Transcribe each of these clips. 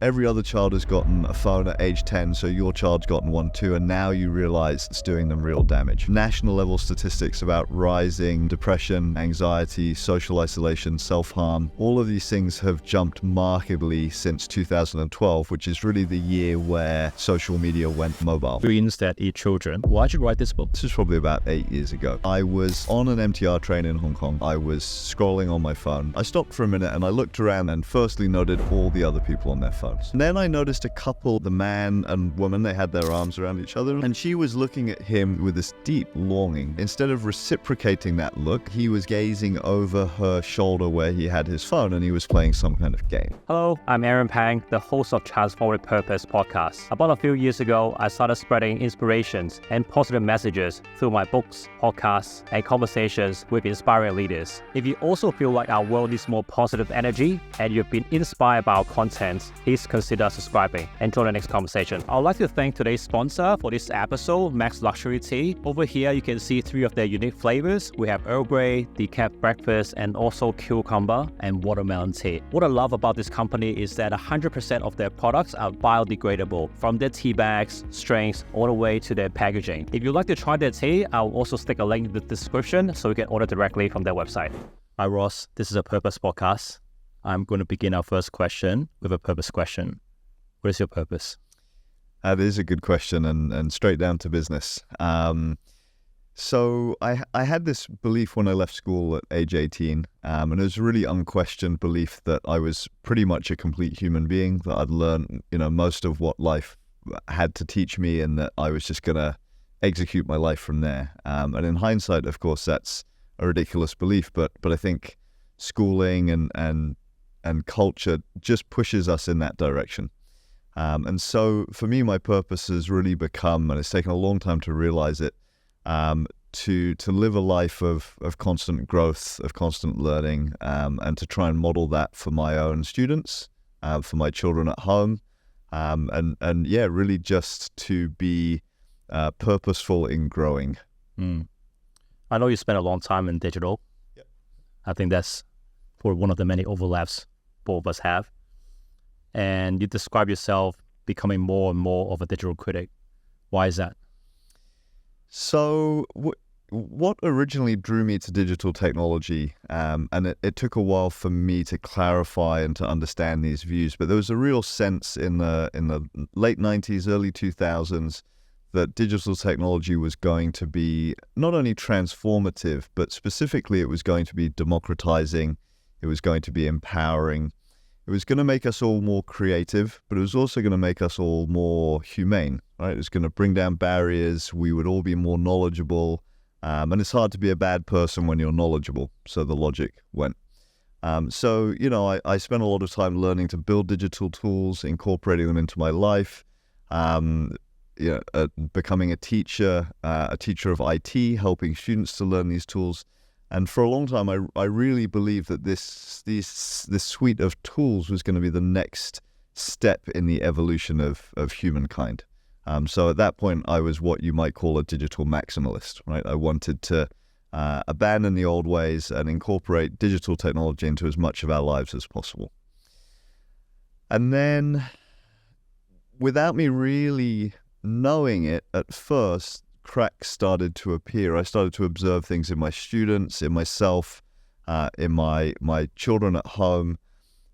every other child has gotten a phone at age 10, so your child's gotten one too, and now you realize it's doing them real damage. National level statistics about rising depression, anxiety, social isolation, self-harm, all of these things have jumped markedly since 2012, which is really the year where social media went mobile. Dreams that eat children. Why did you write this book? This was probably about 8 years ago. I was on an MTR train in Hong Kong. I was scrolling on my phone. I stopped for a minute and I looked around and firstly noted all the other people on their phones. And then I noticed a couple, the man and woman, they had their arms around each other, and she was looking at him with this deep longing. Instead of reciprocating that look, he was gazing over her shoulder where he had his phone and he was playing some kind of game. Hello, I'm Aaron Pang, the host of Transform with Purpose podcast. About a few years ago, I started spreading inspirations and positive messages through my books, podcasts, and conversations with inspiring leaders. If you also feel like our world needs more positive energy and you've been inspired by our content, please consider subscribing and join the next conversation. I would like to thank today's sponsor for this episode, Max Luxury Tea. Over here, you can see 3 of their unique flavors. We have Earl Grey, decaf breakfast, and also cucumber and watermelon tea. What I love about this company is that 100% of their products are biodegradable, from their tea bags, strengths, all the way to their packaging. If you'd like to try their tea, I'll also stick a link in the description so you can order directly from their website. Hi Ross, this is a Purpose podcast. I'm going to begin our first question with a purpose question. What is your purpose? That is a good question and straight down to business. So I had this belief when I left school at age 18, and it was a really unquestioned belief that I was pretty much a complete human being, that I'd learned, most of what life had to teach me, and that I was just going to execute my life from there. And in hindsight, of course, that's a ridiculous belief, but I think schooling and culture just pushes us in that direction. And so for me, my purpose has really become, and it's taken a long time to realize it, to live a life of constant growth, of constant learning, and to try and model that for my own students, for my children at home, and really just to be purposeful in growing. I know you spent a long time in digital. Yep. I think that's for one of the many overlaps both of us have. And you describe yourself becoming more and more of a digital critic. Why is that? So what originally drew me to digital technology, and it took a while for me to clarify and to understand these views, but there was a real sense in the late 90s, early 2000s, that digital technology was going to be not only transformative, but specifically it was going to be democratizing, it was going to be empowering, it was going to make us all more creative, but it was also going to make us all more humane, right? It was going to bring down barriers, we would all be more knowledgeable, and it's hard to be a bad person when you're knowledgeable, so the logic went. I spent a lot of time learning to build digital tools, incorporating them into my life, becoming a teacher of IT, helping students to learn these tools. And for a long time, I really believed that this suite of tools was going to be the next step in the evolution of humankind. So at that point, I was what you might call a digital maximalist, right? I wanted to abandon the old ways and incorporate digital technology into as much of our lives as possible. And then, without me really knowing it at first, cracks started to appear. I started to observe things in my students, in myself, in my children at home,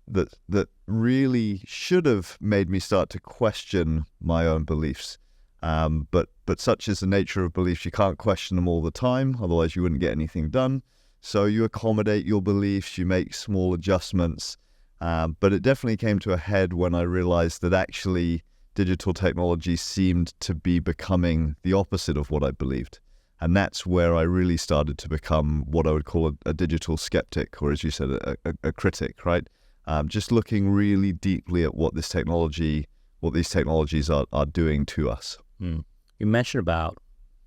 that really should have made me start to question my own beliefs. But such is the nature of beliefs, you can't question them all the time, otherwise you wouldn't get anything done. So you accommodate your beliefs, you make small adjustments. But it definitely came to a head when I realized that actually digital technology seemed to be becoming the opposite of what I believed. And that's where I really started to become what I would call a digital skeptic, or as you said, a critic, right? Just looking really deeply at what these technologies are doing to us. You mentioned about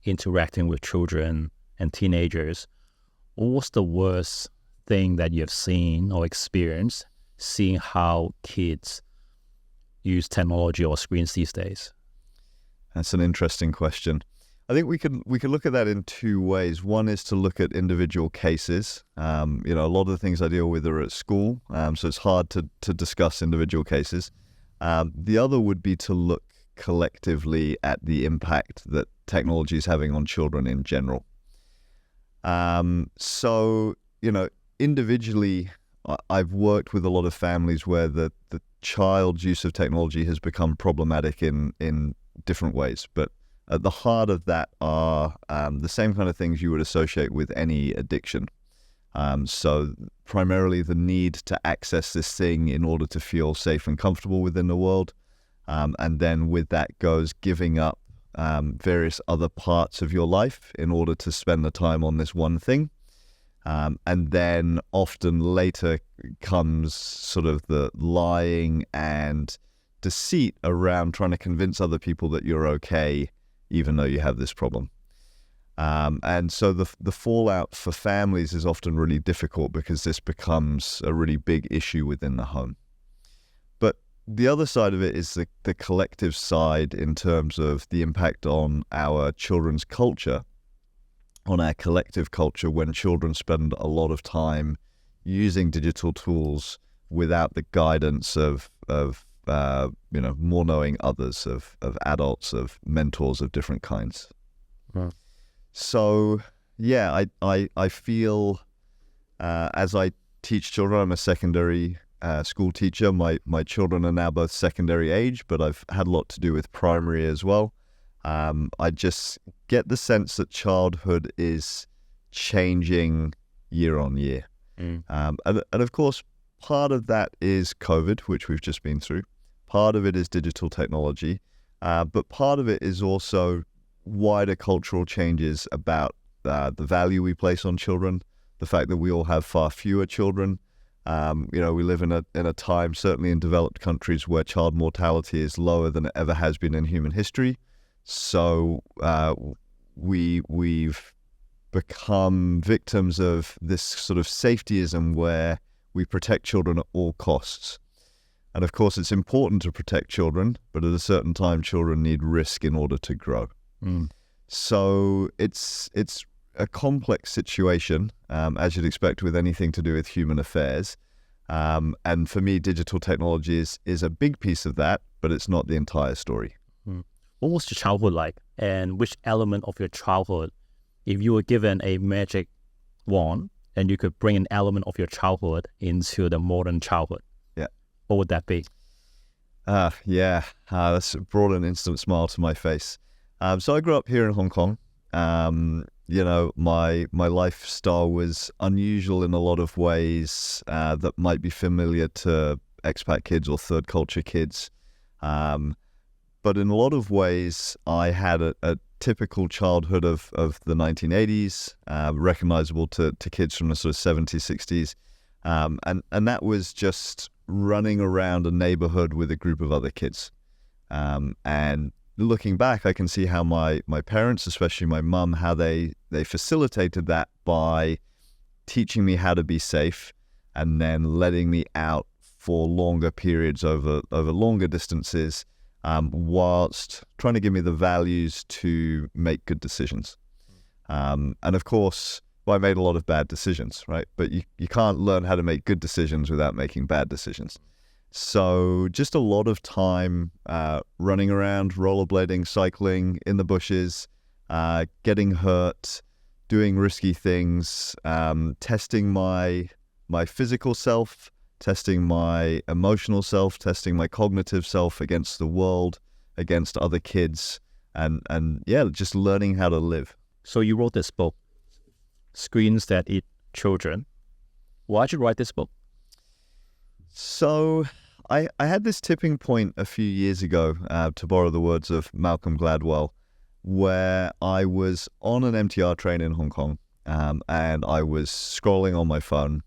interacting with children and teenagers. What's the worst thing that you've seen or experienced seeing how kids use technology or screens these days? That's an interesting question. I think we could look at that in two ways. One is to look at individual cases. A lot of the things I deal with are at school, so it's hard to discuss individual cases. The other would be to look collectively at the impact that technology is having on children in general. So, individually, I've worked with a lot of families where the child's use of technology has become problematic in different ways. But at the heart of that are the same kind of things you would associate with any addiction. So primarily the need to access this thing in order to feel safe and comfortable within the world. And then with that goes giving up various other parts of your life in order to spend the time on this one thing. And then often later comes sort of the lying and deceit around trying to convince other people that you're okay, even though you have this problem. And so the fallout for families is often really difficult because this becomes a really big issue within the home. But the other side of it is the collective side in terms of the impact on our children's culture, on our collective culture, when children spend a lot of time using digital tools without the guidance of more knowing others, of adults, of mentors of different kinds. Wow. So, yeah, I feel as I teach children, I'm a secondary school teacher. My children are now both secondary age, but I've had a lot to do with primary as well. I just get the sense that childhood is changing year on year. And of course, part of that is COVID, which we've just been through. Part of it is digital technology, but part of it is also wider cultural changes about the value we place on children, the fact that we all have far fewer children. We live in a time, certainly in developed countries, where child mortality is lower than it ever has been in human history. So we've become victims of this sort of safetyism where we protect children at all costs. And of course, it's important to protect children, but at a certain time, children need risk in order to grow. So it's a complex situation, as you'd expect with anything to do with human affairs. And for me, digital technology is a big piece of that, but it's not the entire story. What was your childhood like? And which element of your childhood, if you were given a magic wand and you could bring an element of your childhood into the modern childhood, what would that be? That's brought an instant smile to my face. So I grew up here in Hong Kong. My lifestyle was unusual in a lot of ways that might be familiar to expat kids or third culture kids. But in a lot of ways, I had a typical childhood of the 1980s, recognizable to kids from the sort of 70s, 60s. And that was just running around a neighborhood with a group of other kids. And looking back, I can see how my parents, especially my mum, how they facilitated that by teaching me how to be safe and then letting me out for longer periods over longer distances, whilst trying to give me the values to make good decisions. And of course, I made a lot of bad decisions, right? But you can't learn how to make good decisions without making bad decisions. So just a lot of time running around, rollerblading, cycling in the bushes, getting hurt, doing risky things, testing my physical self, testing my emotional self, testing my cognitive self against the world, against other kids, and just learning how to live. So you wrote this book, Screens That Eat Children. Why did you write this book? So I had this tipping point a few years ago, to borrow the words of Malcolm Gladwell, where I was on an MTR train in Hong Kong, and I was scrolling on my phone,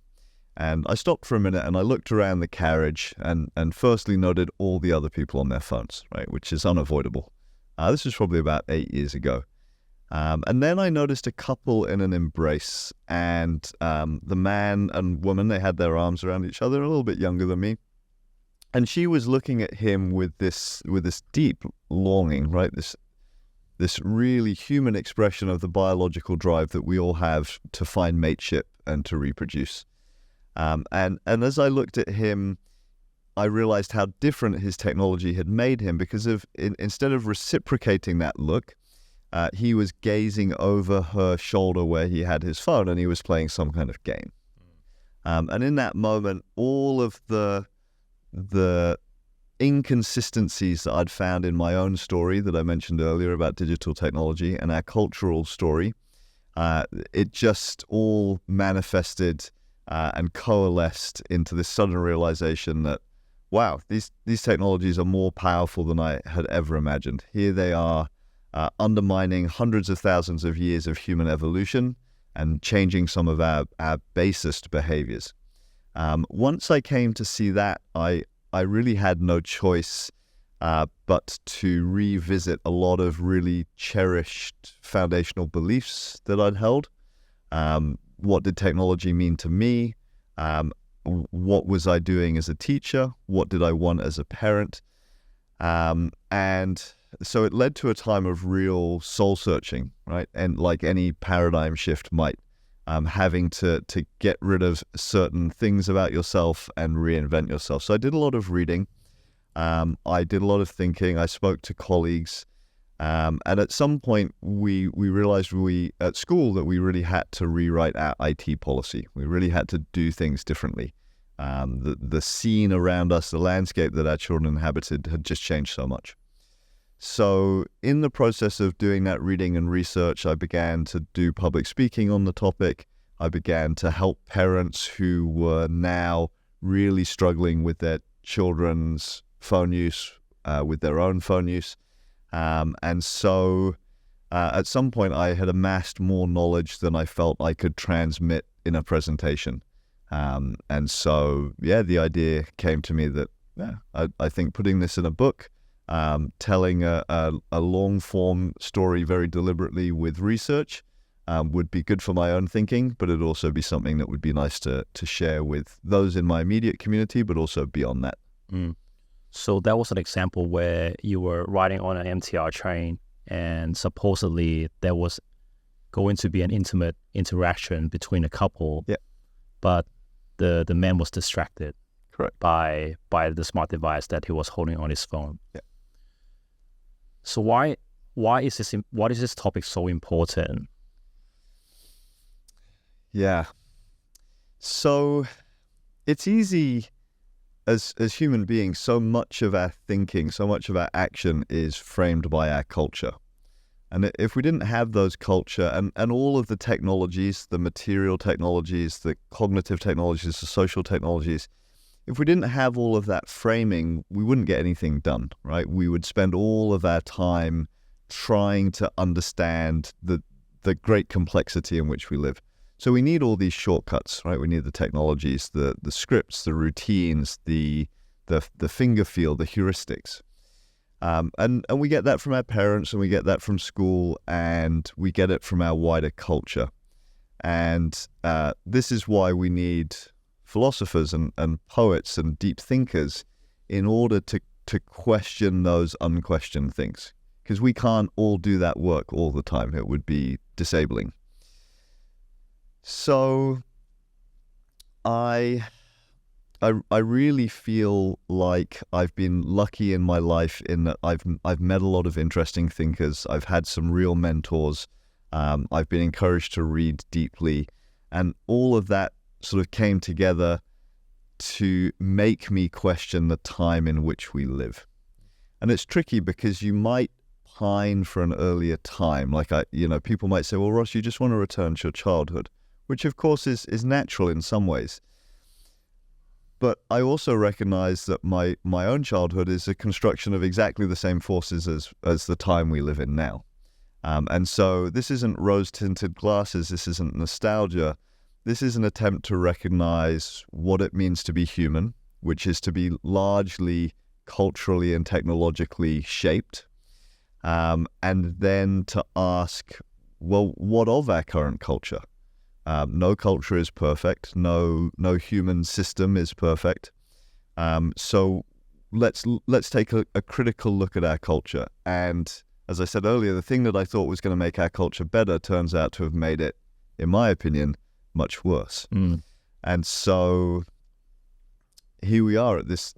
and I stopped for a minute and I looked around the carriage and firstly noted all the other people on their phones, right, which is unavoidable. This was probably about 8 years ago. And then I noticed a couple in an embrace, and the man and woman, they had their arms around each other, a little bit younger than me. And she was looking at him with this deep longing, right? This really human expression of the biological drive that we all have to find mateship and to reproduce. And as I looked at him, I realized how different his technology had made him because instead of reciprocating that look, he was gazing over her shoulder where he had his phone and he was playing some kind of game. And in that moment, all of the inconsistencies that I'd found in my own story that I mentioned earlier about digital technology and our cultural story, it just all manifested and coalesced into this sudden realization that, wow, these technologies are more powerful than I had ever imagined. Here they are undermining hundreds of thousands of years of human evolution and changing some of our basest behaviors. Once I came to see that, I really had no choice but to revisit a lot of really cherished foundational beliefs that I'd held. What did technology mean to me? What was I doing as a teacher? What did I want as a parent? And so it led to a time of real soul searching, right? And like any paradigm shift might, having to get rid of certain things about yourself and reinvent yourself. So I did a lot of reading. I did a lot of thinking. I spoke to colleagues. And at some point, we realized at school that we really had to rewrite our IT policy. We really had to do things differently. The scene around us, the landscape that our children inhabited had just changed so much. So in the process of doing that reading and research, I began to do public speaking on the topic. I began to help parents who were now really struggling with their children's phone use, with their own phone use. And so at some point, I had amassed more knowledge than I felt I could transmit in a presentation. And so, the idea came to me that, I think putting this in a book, telling a long-form story very deliberately with research would be good for my own thinking, but it'd also be something that would be nice to share with those in my immediate community, but also beyond that. So that was an example where you were riding on an MTR train and supposedly there was going to be an intimate interaction between a couple, but the man was distracted. Correct. By the smart device that he was holding on his phone. So why is this topic so important? So it's easy as human beings, so much of our thinking, so much of our action is framed by our culture. And if we didn't have those culture and all of the technologies, the material technologies, the cognitive technologies, the social technologies, if we didn't have all of that framing, we wouldn't get anything done, right? We would spend all of our time trying to understand the great complexity in which we live. So we need all these shortcuts, right? We need the technologies, the scripts, the routines, the finger feel, the heuristics. And we get that from our parents, and we get that from school, and we get it from our wider culture. And this is why we need philosophers and poets and deep thinkers in order to question those unquestioned things. Because we can't all do that work all the time. It would be disabling. So I really feel like I've been lucky in my life in that I've met a lot of interesting thinkers. I've had some real mentors. I've been encouraged to read deeply, and all of that sort of came together to make me question the time in which we live. And it's tricky because you might pine for an earlier time. Like people might say, well, Ross, you just want to return to your childhood, which of course is natural in some ways. But I also recognize that my own childhood is a construction of exactly the same forces as the time we live in now. And so this isn't rose-tinted glasses. This isn't nostalgia. This is an attempt to recognize what it means to be human, which is to be largely culturally and technologically shaped. And then to ask, well, what of our current culture? No culture is perfect. No human system is perfect. So let's take a critical look at our culture. And as I said earlier, the thing that I thought was going to make our culture better turns out to have made it, in my opinion, much worse. And so here we are at this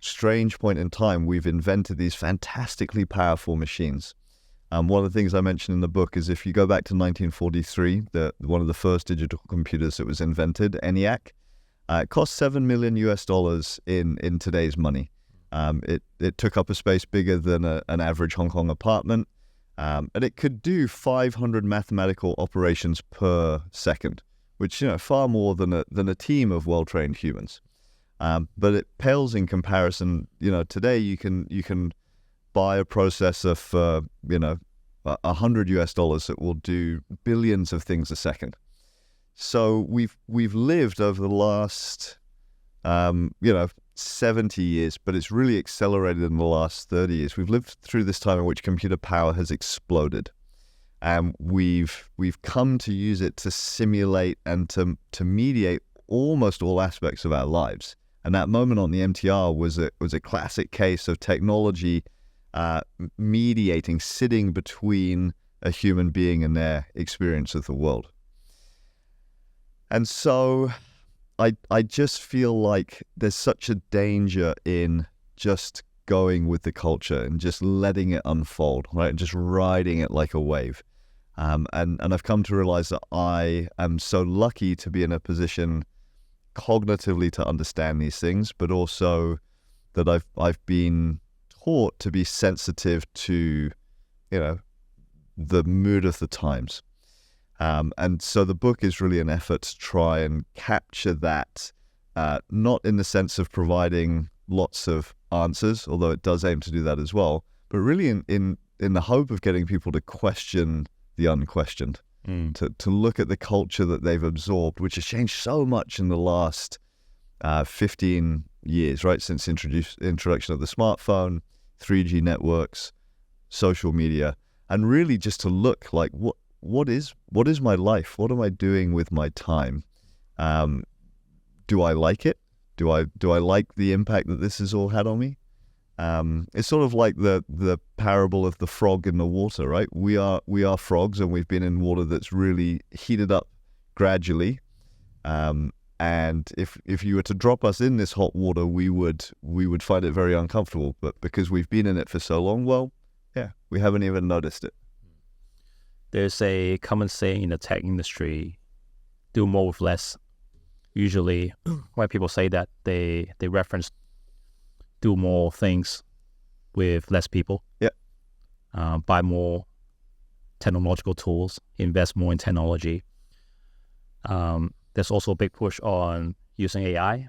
strange point in time. We've invented these fantastically powerful machines. One of the things I mentioned in the book is if you go back to 1943, one of the first digital computers that was invented, ENIAC, it cost $7 million in today's money. It took up a space bigger than an average Hong Kong apartment, and it could do 500 mathematical operations per second, which far more than a team of well-trained humans. But it pales in comparison. Today you can buy a processor for $100 that will do billions of things a second. So we've lived over the last 70 years, but it's really accelerated in the last 30 years. We've lived through this time in which computer power has exploded, and we've come to use it to simulate and to mediate almost all aspects of our lives. And that moment on the MTR was a classic case of technology mediating, sitting between a human being and their experience of the world. And so I just feel like there's such a danger in just going with the culture and just letting it unfold, right? And just riding it like a wave. And I've come to realize that I am so lucky to be in a position cognitively to understand these things, but also that I've been taught to be sensitive to, the mood of the times. And so the book is really an effort to try and capture that, not in the sense of providing lots of answers, although it does aim to do that as well, but really in the hope of getting people to question the unquestioned, to look at the culture that they've absorbed, which has changed so much in the last 15 years, right? Since introduction of the smartphone, 3G networks, social media, and really just to look like what is my life? What am I doing with my time? Do I like it? Do I like the impact that this has all had on me? It's sort of like the parable of the frog in the water, right? We are frogs, and we've been in water that's really heated up gradually. And if you were to drop us in this hot water, we would find it very uncomfortable. But because we've been in it for so long, well, yeah, we haven't even noticed it. There's a common saying in the tech industry, do more with less. Usually when people say that, they reference do more things with less people. Yeah. Buy more technological tools, invest more in technology. There's also a big push on using AI.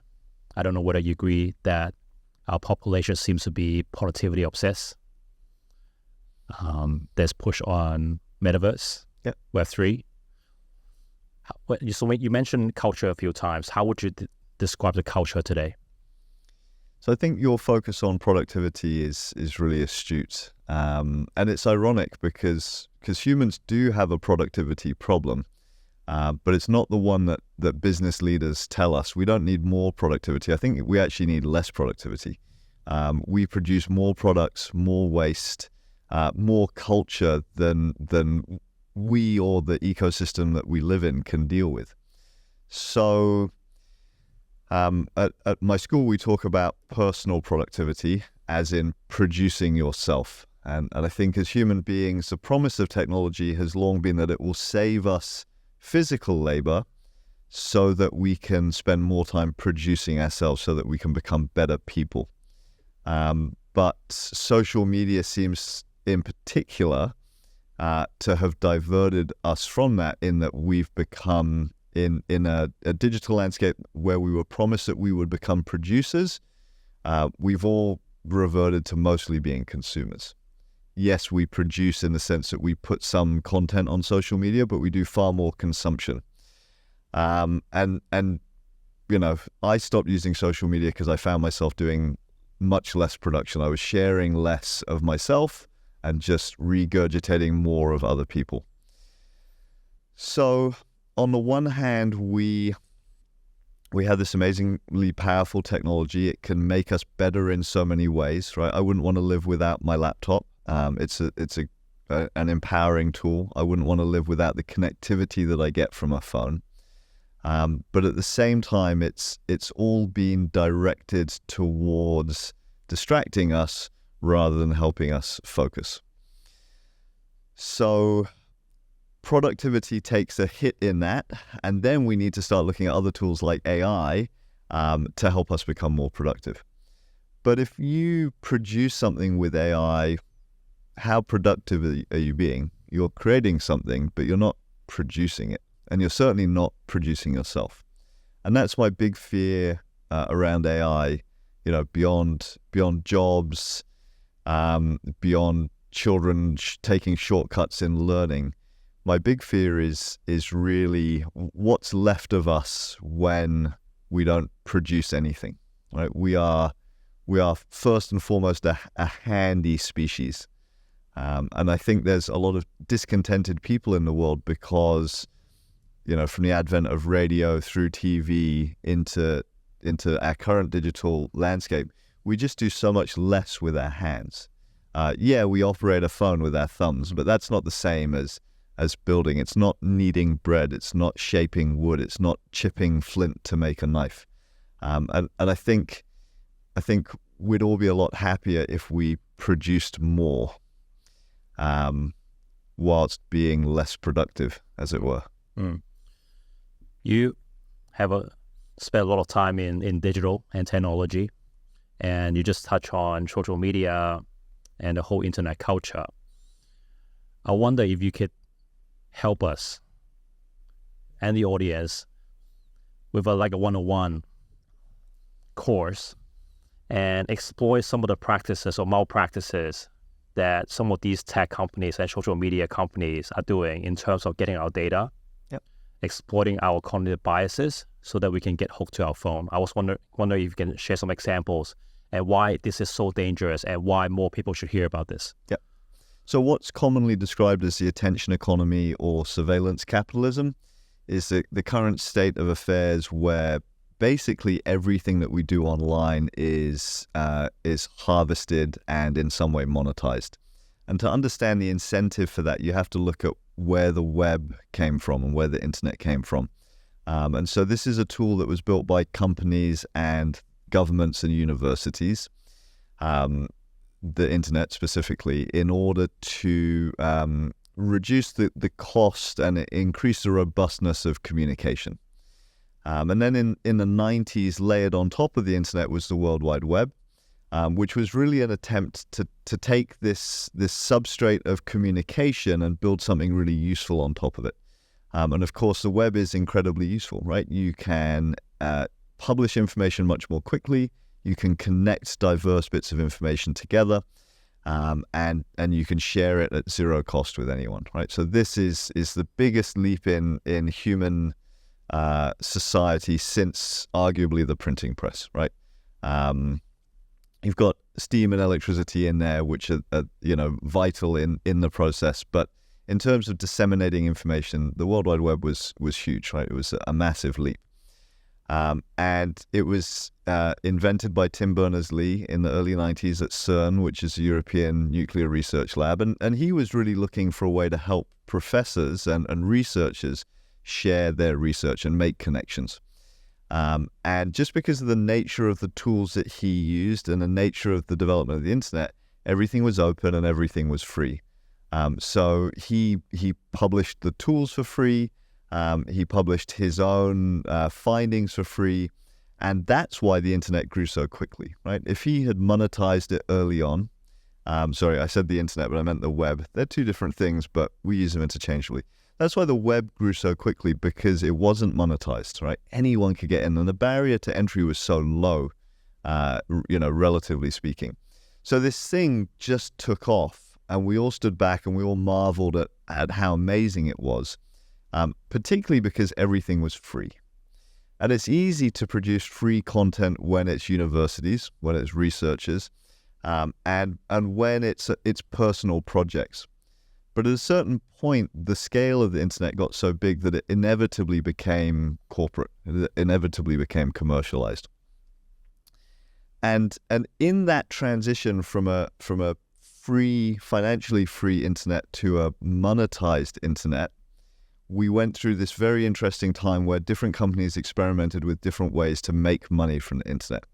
I don't know whether you agree that our population seems to be productivity obsessed. There's push on metaverse, Web3. So you mentioned culture a few times. How would you describe the culture today? So I think your focus on productivity is really astute. And it's ironic because humans do have a productivity problem, but it's not the one that business leaders tell us. We don't need more productivity. I think we actually need less productivity. We produce more products, more waste, more culture than we or the ecosystem that we live in can deal with. So at my school, we talk about personal productivity as in producing yourself. And I think as human beings, the promise of technology has long been that it will save us physical labor so that we can spend more time producing ourselves, so that we can become better people. But social media seems in particular to have diverted us from that, in that we've become in a digital landscape where we were promised that we would become producers. We've all reverted to mostly being consumers. Yes, we produce in the sense that we put some content on social media, but we do far more consumption. And I stopped using social media because I found myself doing much less production. I was sharing less of myself and just regurgitating more of other people. So on the one hand, we have this amazingly powerful technology. It can make us better in so many ways, right? I wouldn't want to live without my laptop. It's an empowering tool. I wouldn't want to live without the connectivity that I get from a phone. But at the same time, it's all been directed towards distracting us rather than helping us focus. So productivity takes a hit in that, and then we need to start looking at other tools like AI to help us become more productive. But if you produce something with AI, how productive are you being? You're creating something, but you're not producing it, and you're certainly not producing yourself. And that's my big fear around AI. Beyond jobs, beyond children taking shortcuts in learning. My big fear is really what's left of us when we don't produce anything. Right? We are first and foremost a handy species, and I think there's a lot of discontented people in the world because, from the advent of radio through TV into our current digital landscape, we just do so much less with our hands. We operate a phone with our thumbs, but that's not the same as building. It's not kneading bread. It's not shaping wood. It's not chipping flint to make a knife. And I think we'd all be a lot happier if we produced more, whilst being less productive, as it were. You have spent a lot of time in digital and technology, and you just touch on social media and the whole internet culture. I wonder if you could help us and the audience with a 101 course and explore some of the practices or malpractices that some of these tech companies and social media companies are doing in terms of getting our data, exploiting our cognitive biases so that we can get hooked to our phone. I was wondering if you can share some examples and why this is so dangerous and why more people should hear about this. So what's commonly described as the attention economy or surveillance capitalism is the current state of affairs where basically everything that we do online is harvested and in some way monetized. And to understand the incentive for that, you have to look at where the web came from and where the internet came from. And so this is a tool that was built by companies and governments and universities, the internet specifically, in order to reduce the cost and increase the robustness of communication. And then in the 90s, layered on top of the internet was the World Wide Web, which was really an attempt to take this substrate of communication and build something really useful on top of it. And of course, the web is incredibly useful, right? You can publish information much more quickly. You can connect diverse bits of information together, and you can share it at zero cost with anyone, right? So this is the biggest leap in human society since arguably the printing press, right? You've got steam and electricity in there, which are vital in the process. But in terms of disseminating information, the World Wide Web was huge, right? It was a massive leap. And it was invented by Tim Berners-Lee in the early 90s at CERN, which is the European Nuclear Research Lab. And he was really looking for a way to help professors and researchers share their research and make connections. And just because of the nature of the tools that he used and the nature of the development of the internet, everything was open and everything was free. So he published the tools for free. He published his own findings for free, and that's why the internet grew so quickly, right? If he had monetized it early on, sorry, I said the internet, but I meant the web. They're two different things, but we use them interchangeably. That's why the web grew so quickly, because it wasn't monetized, right? Anyone could get in, and the barrier to entry was so low, relatively speaking. So this thing just took off, and we all stood back and we all marveled at how amazing it was. Particularly because everything was free. And it's easy to produce free content when it's universities, when it's researchers, and when it's personal projects. But at a certain point, the scale of the internet got so big that it inevitably became corporate. It inevitably became commercialized. And in that transition from a free, financially free internet to a monetized internet, we went through this very interesting time where different companies experimented with different ways to make money from the internet.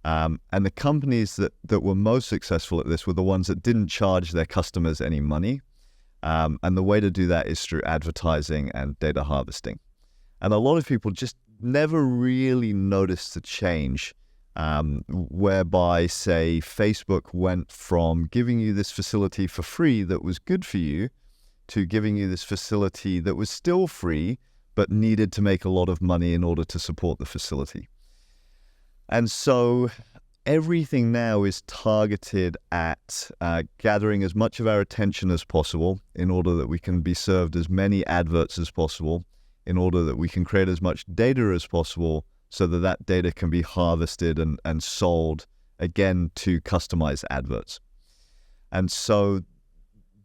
And the companies that were most successful at this were the ones that didn't charge their customers any money. And the way to do that is through advertising and data harvesting. And a lot of people just never really noticed the change, whereby, say, Facebook went from giving you this facility for free that was good for you to giving you this facility that was still free but needed to make a lot of money in order to support the facility. And so everything now is targeted at gathering as much of our attention as possible in order that we can be served as many adverts as possible, in order that we can create as much data as possible so that that data can be harvested and sold again to customized adverts. And so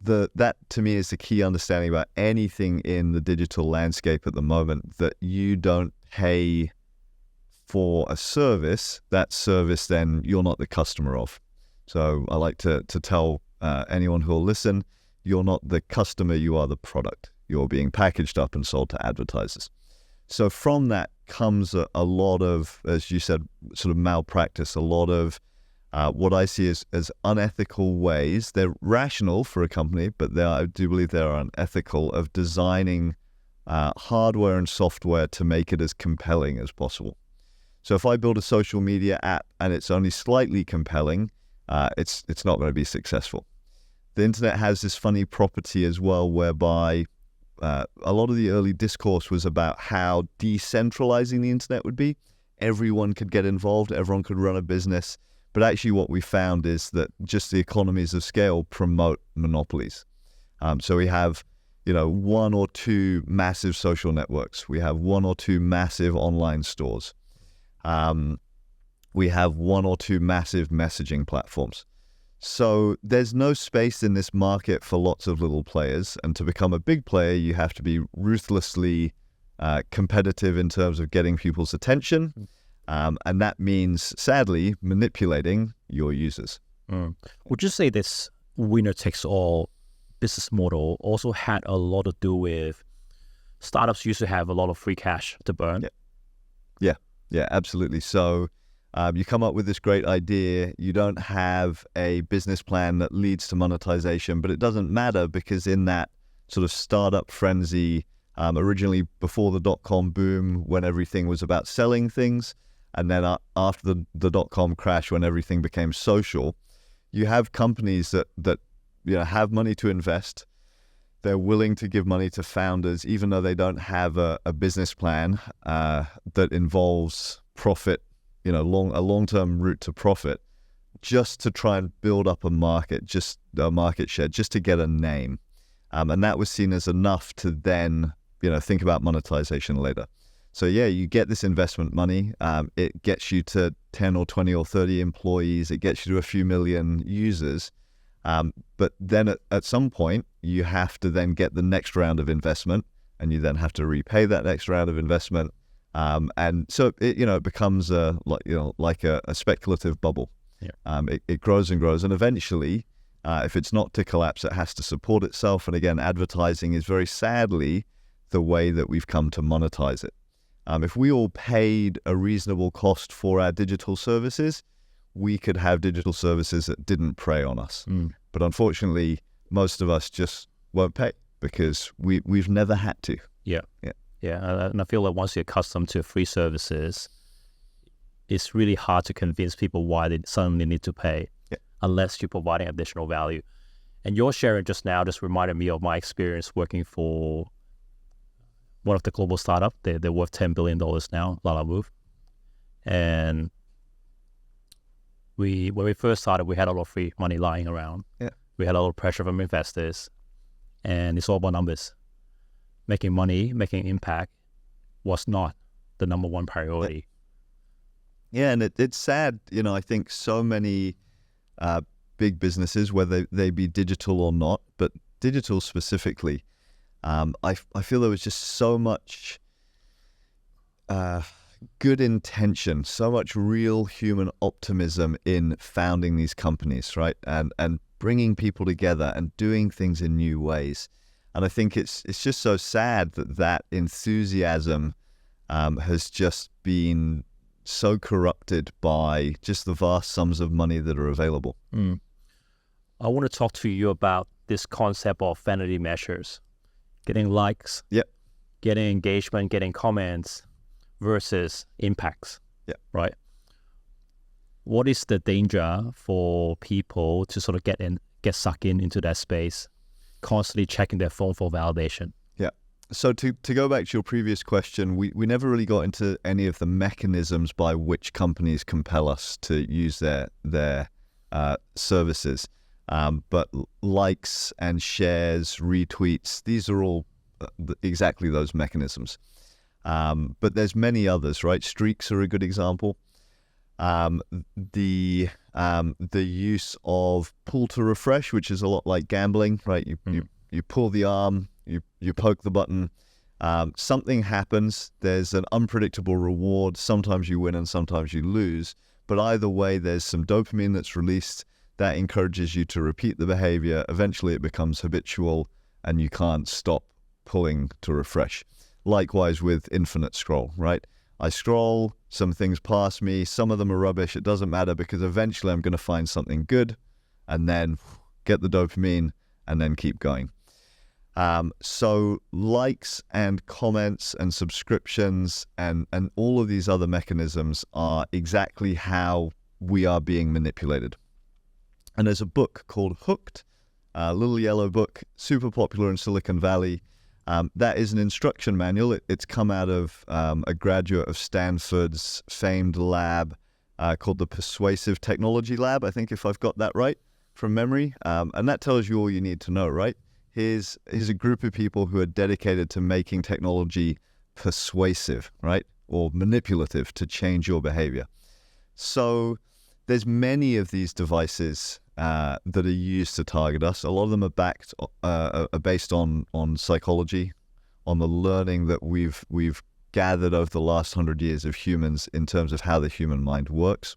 that to me is the key understanding about anything in the digital landscape at the moment, that you don't pay for a service, that service then you're not the customer of. So I like to tell anyone who will listen, you're not the customer, you are the product. You're being packaged up and sold to advertisers. So from that comes a lot of, as you said, sort of malpractice, a lot of what I see as unethical ways. They're rational for a company, but I do believe they're unethical, of designing hardware and software to make it as compelling as possible. So if I build a social media app and it's only slightly compelling, it's not going to be successful. The internet has this funny property as well, whereby a lot of the early discourse was about how decentralizing the internet would be. Everyone could get involved, everyone could run a business. But actually what we found is that just the economies of scale promote monopolies. So we have, one or two massive social networks. We have one or two massive online stores. We have one or two massive messaging platforms. So there's no space in this market for lots of little players. And to become a big player, you have to be ruthlessly competitive in terms of getting people's attention. And that means, sadly, manipulating your users. Would you say this winner-takes-all business model also had a lot to do with startups used to have a lot of free cash to burn? Yeah, absolutely. So you come up with this great idea, you don't have a business plan that leads to monetization, but it doesn't matter, because in that sort of startup frenzy, originally before the dot-com boom, when everything was about selling things, and then after the dot-com crash, when everything became social, you have companies that have money to invest. They're willing to give money to founders, even though they don't have a business plan that involves profit, a long-term route to profit, just to try and build up a market share, just to get a name. And that was seen as enough to then, think about monetization later. So yeah, you get this investment money. It gets you to 10 or 20 or 30 employees. It gets you to a few million users. But then at some point, you have to then get the next round of investment, and you then have to repay that next round of investment. And so it becomes like a speculative bubble. Yeah. It grows and grows, and eventually, if it's not to collapse, it has to support itself. And again, advertising is very sadly the way that we've come to monetize it. If we all paid a reasonable cost for our digital services, we could have digital services that didn't prey on us. But unfortunately, most of us just won't pay because we've never had to. Yeah. And I feel like once you're accustomed to free services, it's really hard to convince people why they suddenly need to pay unless you're providing additional value. And your sharing just now just reminded me of my experience working for one of the global startups. They're worth $10 billion now, Lala Move. And when we first started, we had a lot of free money lying around. Yeah. We had a lot of pressure from investors, and it's all about numbers. Making money, making impact was not the number one priority. Yeah, and it's sad, I think so many big businesses, whether they be digital or not, but digital specifically, I feel there was just so much good intention, so much real human optimism in founding these companies, right? And bringing people together and doing things in new ways. And I think it's just so sad that enthusiasm has just been so corrupted by just the vast sums of money that are available. I want to talk to you about this concept of vanity measures, getting likes, getting engagement, getting comments versus impacts. Right? What is the danger for people to sort of get sucked into that space, constantly checking their phone for validation? So to go back to your previous question, we never really got into any of the mechanisms by which companies compel us to use their services. But likes and shares, retweets, these are all exactly those mechanisms. But there's many others, right? Streaks are a good example. The use of pull to refresh, which is a lot like gambling, right? You pull the arm, you poke the button, something happens, there's an unpredictable reward, sometimes you win and sometimes you lose, but either way there's some dopamine that's released that encourages you to repeat the behavior. Eventually it becomes habitual and you can't stop pulling to refresh. Likewise with infinite scroll, right? I scroll, some things pass me, some of them are rubbish, it doesn't matter because eventually I'm going to find something good and then get the dopamine and then keep going. So likes and comments and subscriptions and all of these other mechanisms are exactly how we are being manipulated. And there's a book called Hooked, a little yellow book, super popular in Silicon Valley. That is an instruction manual. It's come out of a graduate of Stanford's famed lab called the Persuasive Technology Lab, I think, if I've got that right from memory. And that tells you all you need to know, right? Here's a group of people who are dedicated to making technology persuasive, right? Or manipulative to change your behavior. So there's many of these devices that are used to target us. A lot of them are based on psychology, on the learning that we've gathered over the last 100 years of humans in terms of how the human mind works.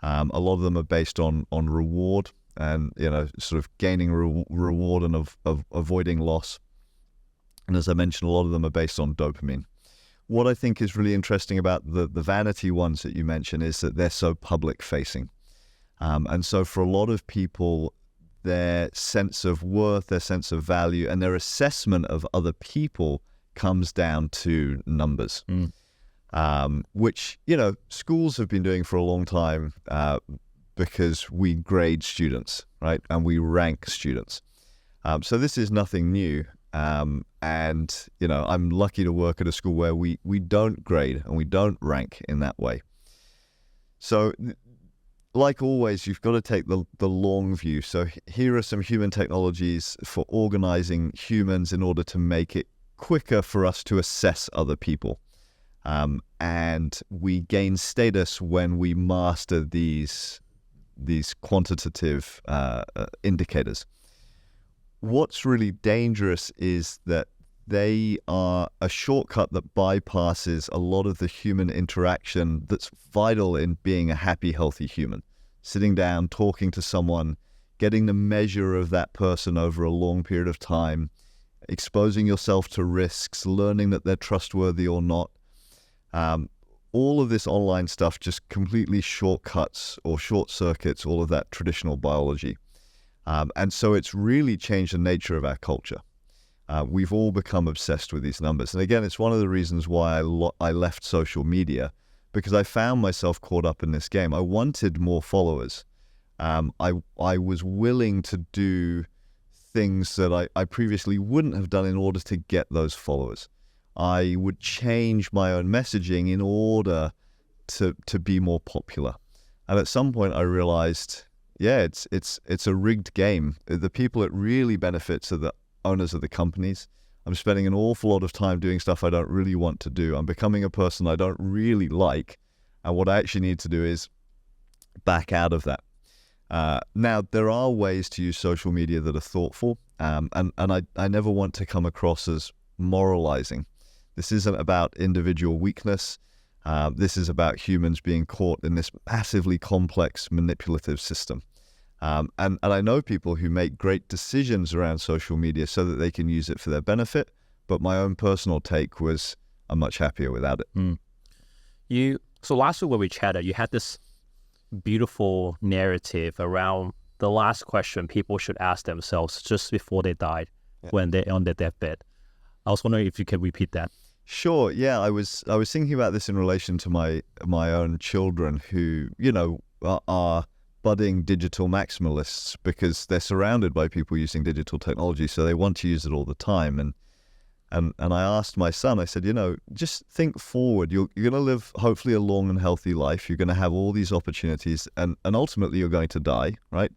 A lot of them are based on reward and sort of gaining reward and avoiding loss. And as I mentioned, a lot of them are based on dopamine. What I think is really interesting about the vanity ones that you mentioned is that they're so public facing. And so for a lot of people, their sense of worth, their sense of value, and their assessment of other people comes down to numbers, which, schools have been doing for a long time because we grade students, right? And we rank students. So this is nothing new. And, I'm lucky to work at a school where we don't grade and we don't rank in that way. So like always, you've got to take the long view. So here are some human technologies for organizing humans in order to make it quicker for us to assess other people. And we gain status when we master these quantitative indicators. What's really dangerous is that they are a shortcut that bypasses a lot of the human interaction that's vital in being a happy, healthy human. Sitting down, talking to someone, getting the measure of that person over a long period of time, exposing yourself to risks, learning that they're trustworthy or not. All of this online stuff just completely shortcuts or short circuits all of that traditional biology. And so it's really changed the nature of our culture. We've all become obsessed with these numbers. And again, it's one of the reasons why I left social media, because I found myself caught up in this game. I wanted more followers. I was willing to do things that I previously wouldn't have done in order to get those followers. I would change my own messaging in order to be more popular. And at some point I realized, it's a rigged game. The people it really benefits are the owners of the companies. I'm spending an awful lot of time doing stuff I don't really want to do. I'm becoming a person I don't really like. And what I actually need to do is back out of that. Now, there are ways to use social media that are thoughtful. And I never want to come across as moralizing. This isn't about individual weakness. This is about humans being caught in this massively complex manipulative system. And I know people who make great decisions around social media so that they can use it for their benefit. But my own personal take was I'm much happier without it. So last week when we chatted, you had this beautiful narrative around the last question people should ask themselves just before they die, when they're on their deathbed. I was wondering if you could repeat that. Sure. Yeah, I was thinking about this in relation to my own children who, are budding digital maximalists because they're surrounded by people using digital technology, so they want to use it all the time. And I asked my son, I said, just think forward. You're going to live hopefully a long and healthy life. You're going to have all these opportunities, and ultimately you're going to die, right?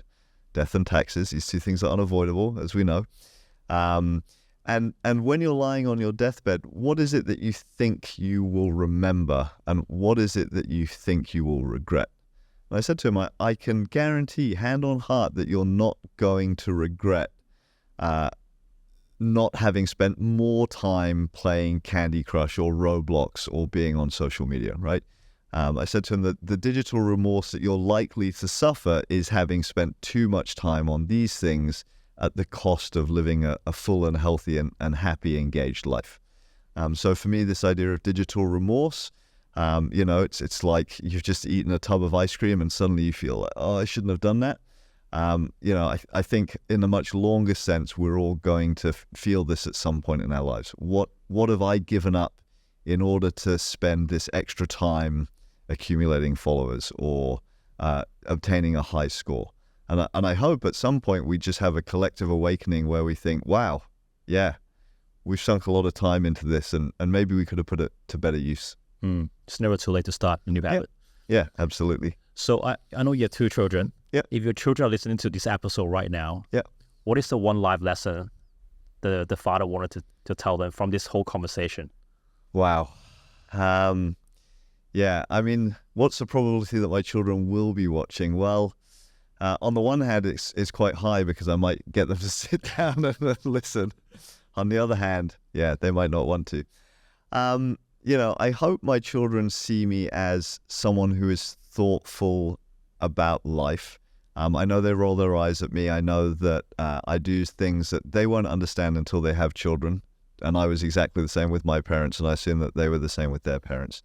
Death and taxes, these two things are unavoidable, as we know. And when you're lying on your deathbed, what is it that you think you will remember, and what is it that you think you will regret? And I said to him, I can guarantee, hand on heart, that you're not going to regret not having spent more time playing Candy Crush or Roblox or being on social media, right? I said to him that the digital remorse that you're likely to suffer is having spent too much time on these things at the cost of living a full and healthy and happy, engaged life. So for me, this idea of digital remorse, it's like you've just eaten a tub of ice cream and suddenly you feel like, oh, I shouldn't have done that. I think in a much longer sense, we're all going to feel this at some point in our lives. What have I given up in order to spend this extra time accumulating followers or obtaining a high score? And I hope at some point we just have a collective awakening where we think, wow, yeah, we've sunk a lot of time into this and maybe we could have put it to better use. It's never too late to start a new habit. Yeah, absolutely. So I know you have 2 children. Yeah. If your children are listening to this episode right now, what is the one life lesson the father wanted to tell them from this whole conversation? Wow. Yeah, I mean, what's the probability that my children will be watching? Well, on the one hand, it's quite high because I might get them to sit down and listen. On the other hand, they might not want to. I hope my children see me as someone who is thoughtful about life. I know they roll their eyes at me. I know that I do things that they won't understand until they have children. And I was exactly the same with my parents, and I assume that they were the same with their parents.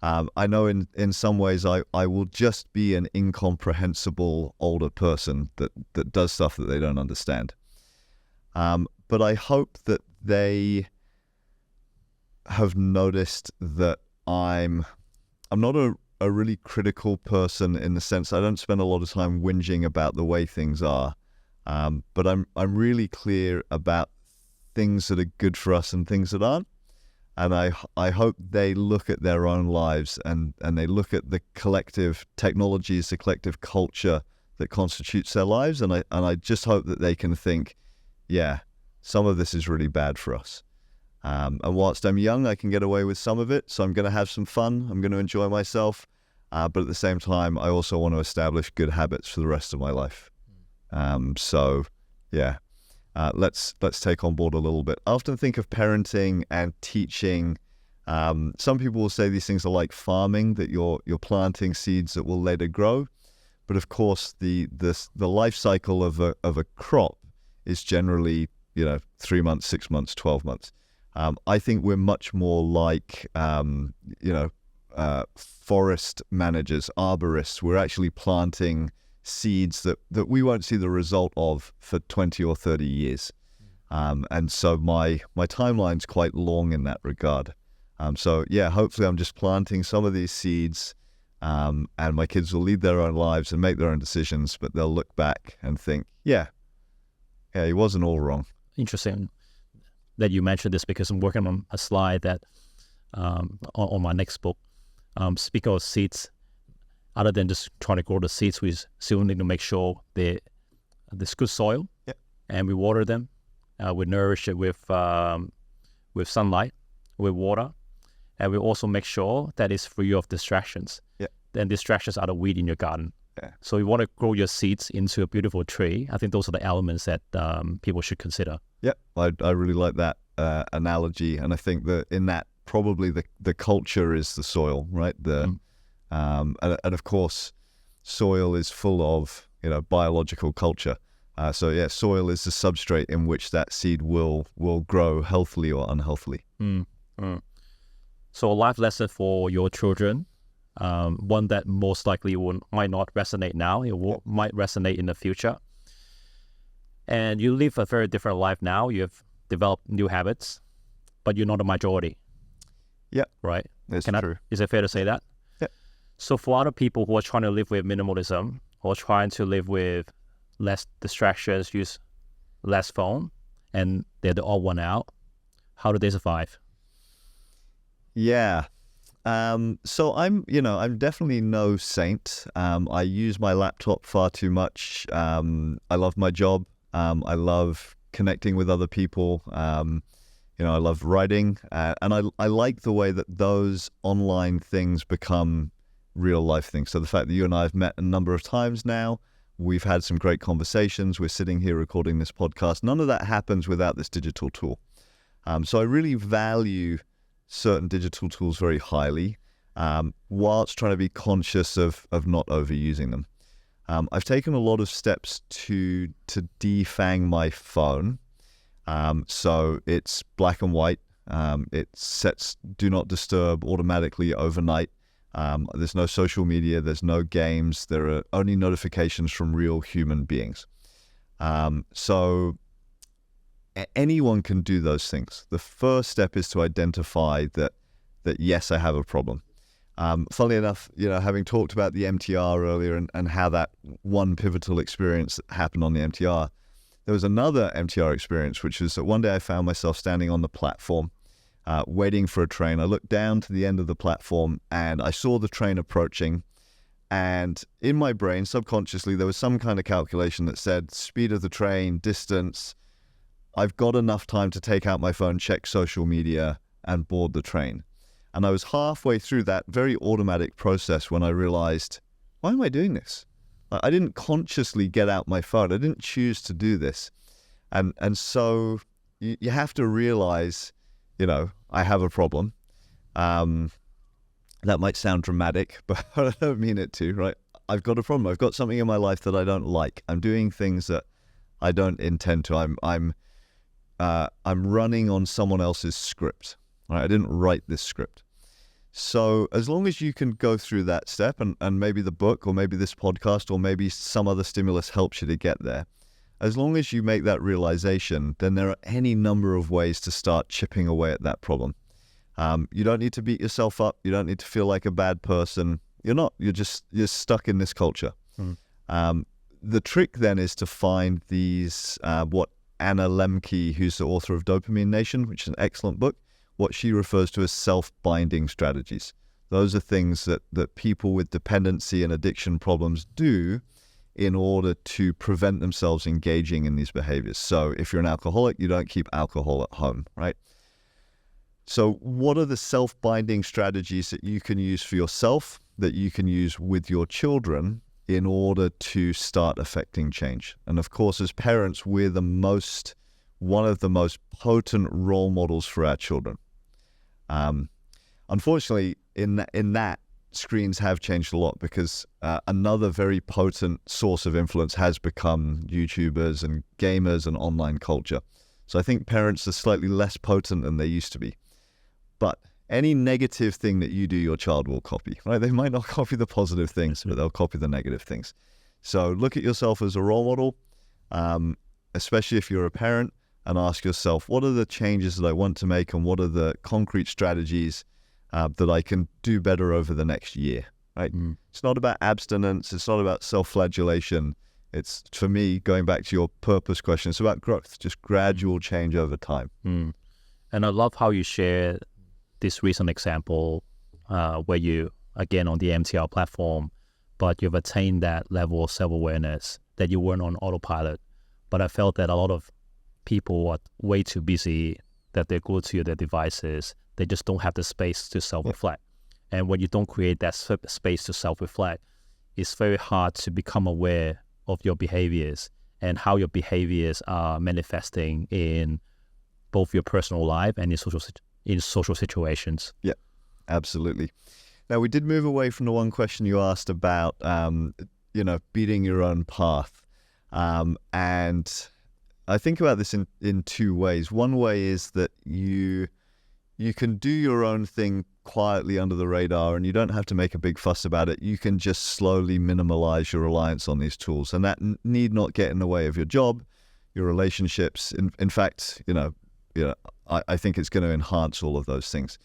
I know in some ways I will just be an incomprehensible older person that does stuff that they don't understand. But I hope that they have noticed that I'm not a really critical person in the sense I don't spend a lot of time whinging about the way things are, but I'm really clear about things that are good for us and things that aren't. And I hope they look at their own lives and they look at the collective technologies, the collective culture that constitutes their lives, and I just hope that they can think, yeah, some of this is really bad for us. And whilst I'm young, I can get away with some of it, so I'm going to have some fun. I'm going to enjoy myself, but at the same time, I also want to establish good habits for the rest of my life. Let's take on board a little bit. I often think of parenting and teaching. Some people will say these things are like farming, that you're planting seeds that will later grow. But of course, the life cycle of a crop is generally 3 months, 6 months, 12 months. I think we're much more like forest managers, arborists. We're actually planting seeds that we won't see the result of for 20 or 30 years. And so my timeline's quite long in that regard. Hopefully I'm just planting some of these seeds, and my kids will lead their own lives and make their own decisions, but they'll look back and think, yeah, he wasn't all wrong. Interesting that you mentioned this because I'm working on a slide that on my next book. Speaking of seeds, other than just trying to grow the seeds, we still need to make sure there's good soil, and we water them. We nourish it with sunlight, with water, and we also make sure that it's free of distractions. Then distractions are the weed in your garden. So you want to grow your seeds into a beautiful tree. I think those are the elements that people should consider. I really like that analogy, and I think that in that probably the culture is the soil, right? And of course, soil is full of biological culture. So yeah, soil is the substrate in which that seed will grow healthily or unhealthily. So a life lesson for your children, one that most likely might not resonate now, might resonate in the future. And you live a very different life now. You have developed new habits, but you're not a majority. Yeah. Right? That's true. Is it fair to say that? Yeah. So for other people who are trying to live with minimalism or trying to live with less distractions, use less phone, and they're the odd one out, how do they survive? Yeah. So I'm definitely no saint. I use my laptop far too much. I love my job. I love connecting with other people. I love writing, and I like the way that those online things become real life things. So the fact that you and I have met a number of times now, we've had some great conversations. We're sitting here recording this podcast. None of that happens without this digital tool. So I really value certain digital tools very highly, whilst trying to be conscious of not overusing them. I've taken a lot of steps to defang my phone. So it's black and white. It sets do not disturb automatically overnight. There's no social media. There's no games. There are only notifications from real human beings. So anyone can do those things. The first step is to identify that yes, I have a problem. Funnily enough, having talked about the MTR earlier and how that one pivotal experience happened on the MTR, there was another MTR experience, which was that one day I found myself standing on the platform, waiting for a train. I looked down to the end of the platform and I saw the train approaching. And in my brain, subconsciously, there was some kind of calculation that said speed of the train, distance. I've got enough time to take out my phone, check social media, and board the train. And I was halfway through that very automatic process when I realized, why am I doing this? I didn't consciously get out my phone. I didn't choose to do this. And so you have to realize, I have a problem. That might sound dramatic, but I don't mean it to, right? I've got a problem. I've got something in my life that I don't like. I'm doing things that I don't intend to. I'm running on someone else's script. Right? I didn't write this script. So as long as you can go through that step, and maybe the book or maybe this podcast or maybe some other stimulus helps you to get there, as long as you make that realization, then there are any number of ways to start chipping away at that problem. You don't need to beat yourself up. You don't need to feel like a bad person. You're not. You're stuck in this culture. The trick then is to find these, what Anna Lemke, who's the author of Dopamine Nation, which is an excellent book, what she refers to as self-binding strategies. Those are things that people with dependency and addiction problems do in order to prevent themselves engaging in these behaviors. So if you're an alcoholic, you don't keep alcohol at home, right? So what are the self-binding strategies that you can use for yourself, that you can use with your children in order to start affecting change? And of course, as parents, we're one of the most potent role models for our children. Unfortunately, in that, screens have changed a lot because another very potent source of influence has become YouTubers and gamers and online culture. So I think parents are slightly less potent than they used to be. But any negative thing that you do, your child will copy, right? They might not copy the positive things, but they'll copy the negative things. So look at yourself as a role model, especially if you're a parent, and ask yourself, what are the changes that I want to make and what are the concrete strategies that I can do better over the next year, right? It's not about abstinence. It's not about self-flagellation. It's, for me, going back to your purpose question, it's about growth, just gradual change over time. And I love how you share this recent example where you, again, on the MTR platform, but you've attained that level of self-awareness that you weren't on autopilot. But I felt that a lot of people are way too busy, that they go to their devices. They just don't have the space to self-reflect. And when you don't create that space to self-reflect, it's very hard to become aware of your behaviors and how your behaviors are manifesting in both your personal life and in social situations. Yeah, absolutely. Now, we did move away from the one question you asked about beating your own path. And I think about this in two ways. One way is that you can do your own thing quietly under the radar, and you don't have to make a big fuss about it. You can just slowly minimalize your reliance on these tools, and that need not get in the way of your job, your relationships. In fact, I think it's going to enhance all of those things.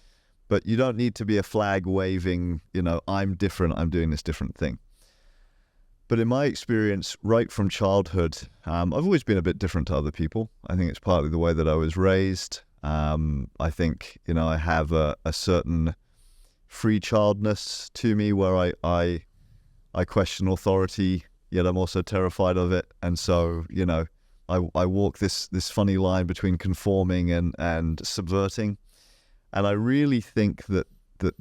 But you don't need to be a flag waving, I'm different, I'm doing this different thing. But in my experience, right from childhood, I've always been a bit different to other people. I think it's partly the way that I was raised. I think, I have a certain free childness to me where I question authority, yet I'm also terrified of it. And so, I walk this funny line between conforming and subverting. And I really think that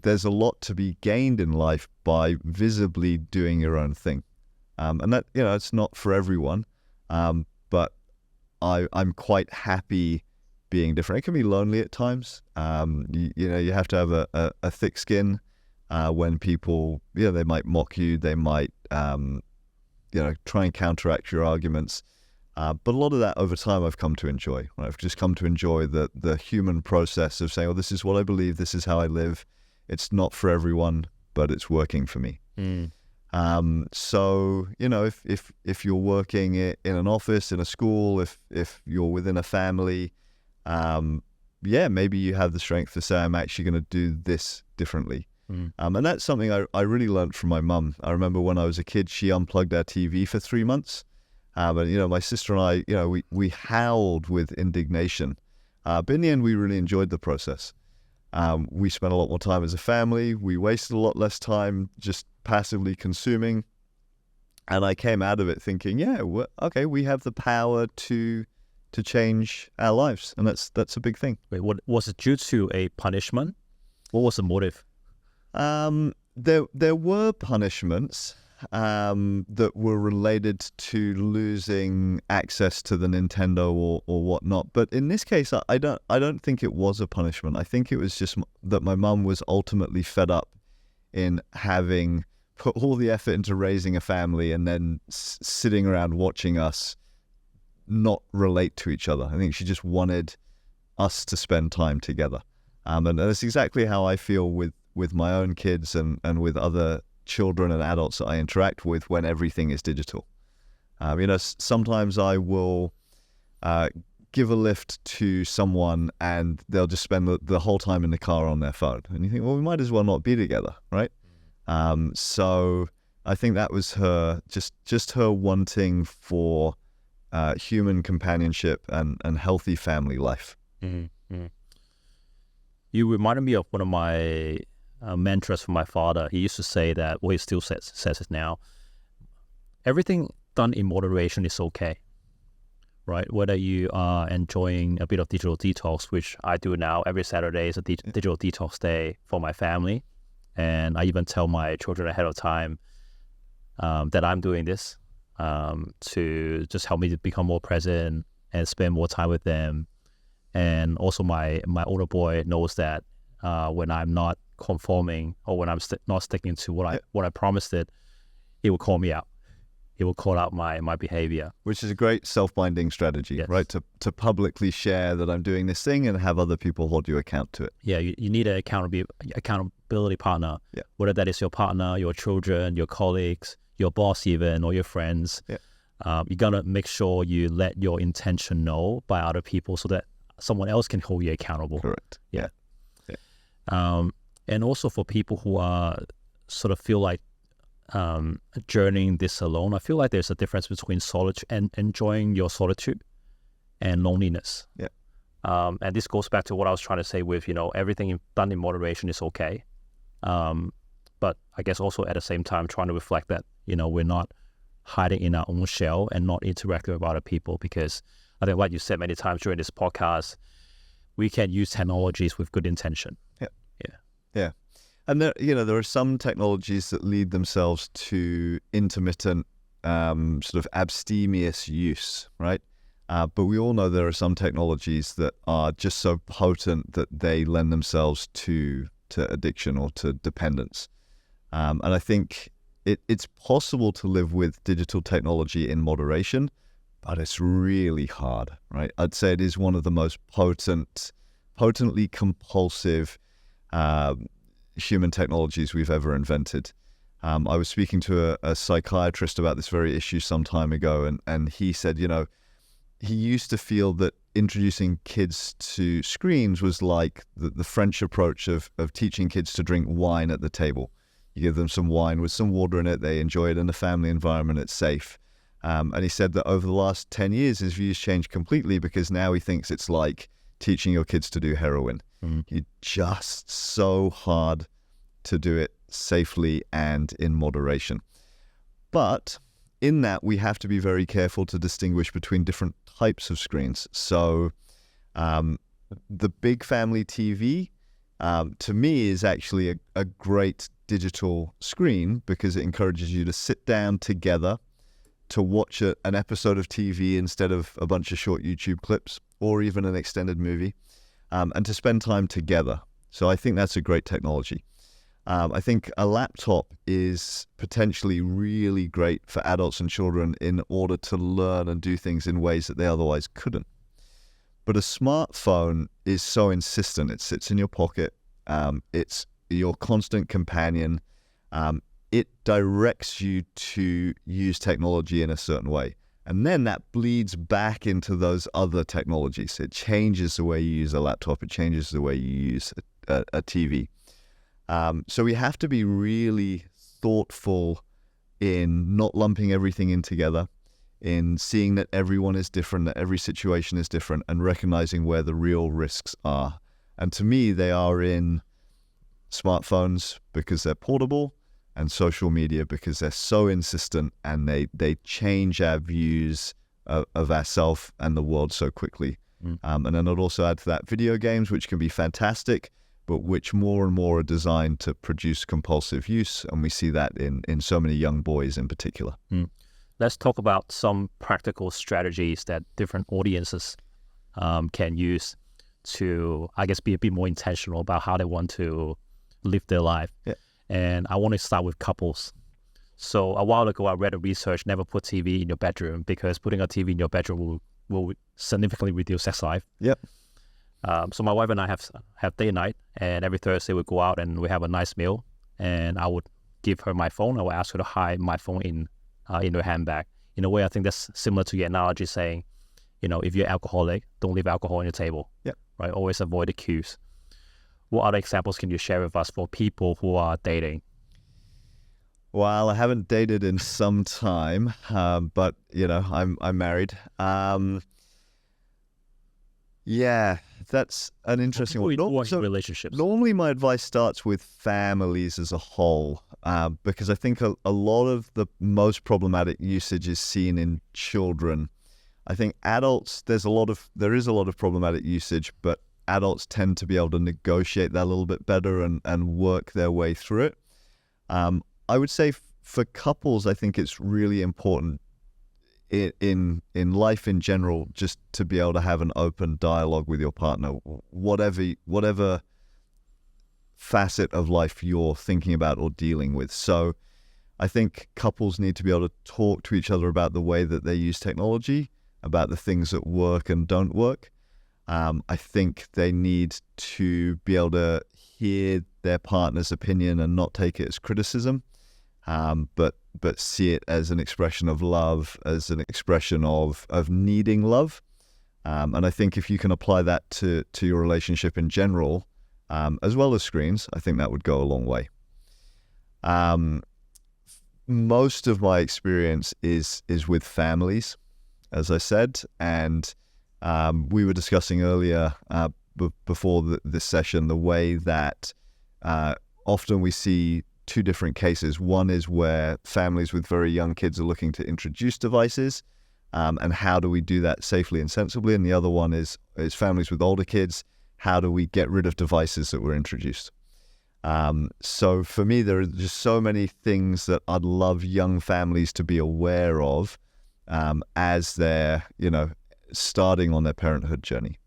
there's a lot to be gained in life by visibly doing your own thing. And that, it's not for everyone, but I'm quite happy being different. It can be lonely at times. You have to have a thick skin when people, they might mock you, they might, try and counteract your arguments. But a lot of that over time I've come to enjoy. Right? I've just come to enjoy the human process of saying, this is what I believe, this is how I live. It's not for everyone, but it's working for me. So, if you're working in an office, in a school, if you're within a family, maybe you have the strength to say, I'm actually going to do this differently. And that's something I really learned from my mum. I remember when I was a kid, she unplugged our TV for 3 months. And, my sister and I, we howled with indignation. But in the end, we really enjoyed the process. We spent a lot more time as a family. We wasted a lot less time just passively consuming. And I came out of it thinking, we have the power to change our lives. And that's a big thing. Wait, what was it due to a punishment? What was the motive? There were punishments that were related to losing access to the Nintendo or whatnot. But in this case, I don't think it was a punishment. I think it was just that my mum was ultimately fed up in having put all the effort into raising a family and then sitting around watching us not relate to each other. I think she just wanted us to spend time together. And that's exactly how I feel with my own kids and with other children and adults that I interact with when everything is digital. Sometimes I will give a lift to someone and they'll just spend the whole time in the car on their phone. And you think, well, we might as well not be together, right? So I think that was her, just her wanting for human companionship and healthy family life. Mm-hmm. You reminded me of one of my mantras from my father. He used to say that, he still says it now, everything done in moderation is okay, right? Whether you are enjoying a bit of digital detox, which I do now, every Saturday is a digital detox day for my family. And I even tell my children ahead of time that I'm doing this to just help me to become more present and spend more time with them. And also my older boy knows that when I'm not conforming or when I'm not sticking to what I promised it, he will call me out. He will call out my behavior. Which is a great self-binding strategy, yes. Right? To publicly share that I'm doing this thing and have other people hold you account to it. Yeah, you need an accountability partner, whether that is your partner, your children, your colleagues, your boss even, or your friends. Yeah. You got to make sure you let your intention know by other people so that someone else can hold you accountable. Correct. Yeah. And also for people who are sort of feel like journeying this alone, I feel like there's a difference between solitude and enjoying your solitude and loneliness. Yeah. And this goes back to what I was trying to say with, everything done in moderation is okay. But I guess also at the same time trying to reflect that, we're not hiding in our own shell and not interacting with other people, because I think like you said many times during this podcast, we can use technologies with good intention. Yeah. And there are some technologies that lead themselves to intermittent, sort of abstemious use, right? But we all know there are some technologies that are just so potent that they lend themselves to addiction or to dependence. And I think, it's possible to live with digital technology in moderation, but it's really hard, right? I'd say it is one of the most potently compulsive human technologies we've ever invented. I was speaking to a psychiatrist about this very issue some time ago, and he said, he used to feel that introducing kids to screens was like the French approach of teaching kids to drink wine at the table. You give them some wine with some water in it, they enjoy it in a family environment, it's safe. And he said that over the last 10 years, his views changed completely because now he thinks it's like teaching your kids to do heroin. It's just so hard to do it safely and in moderation. But in that, we have to be very careful to distinguish between different types of screens. So the big family TV, to me, is actually a great digital screen because it encourages you to sit down together to watch an episode of TV instead of a bunch of short YouTube clips or even an extended movie, and to spend time together. So I think that's a great technology. I think a laptop is potentially really great for adults and children in order to learn and do things in ways that they otherwise couldn't. But a smartphone is so insistent. It sits in your pocket. It's your constant companion. It directs you to use technology in a certain way. And then that bleeds back into those other technologies. It changes the way you use a laptop. It changes the way you use a TV. So we have to be really thoughtful in not lumping everything in together, in seeing that everyone is different, that every situation is different, and recognizing where the real risks are. And to me, they are in smartphones because they're portable, and social media because they're so insistent and they change our views of ourselves and the world so quickly. And then I'd also add to that video games, which can be fantastic, but which more and more are designed to produce compulsive use. And we see that in so many young boys in particular. Let's talk about some practical strategies that different audiences can use to, I guess, be a bit more intentional about how they want to live their life. Yeah. And I want to start with couples. So a while ago, I read a research, never put TV in your bedroom because putting a TV in your bedroom will significantly reduce sex life. Yep. So my wife and I have date night, and every Thursday we go out and we have a nice meal. And I would give her my phone. I would ask her to hide my phone in her handbag. In a way, I think that's similar to your analogy saying, if you're alcoholic, don't leave alcohol on your table. Yep. Right. Always avoid the cues. What other examples can you share with us for people who are dating? Well, I haven't dated in some time, but I'm married. Yeah, that's an interesting one. So, relationships. Normally, my advice starts with families as a whole, because I think a lot of the most problematic usage is seen in children. I think adults, there is a lot of problematic usage, but adults tend to be able to negotiate that a little bit better and work their way through it. I would say for couples, I think it's really important in life in general, just to be able to have an open dialogue with your partner, whatever facet of life you're thinking about or dealing with. So I think couples need to be able to talk to each other about the way that they use technology, about the things that work and don't work. I think they need to be able to hear their partner's opinion and not take it as criticism, but see it as an expression of love, as an expression of needing love. And I think if you can apply that to your relationship in general, as well as screens, I think that would go a long way. Most of my experience is with families, as I said, and we were discussing earlier before this session the way that often we see two different cases. One is where families with very young kids are looking to introduce devices, and how do we do that safely and sensibly? And the other one is families with older kids. How do we get rid of devices that were introduced? So for me, there are just so many things that I'd love young families to be aware of as they're, starting on their parenthood journey.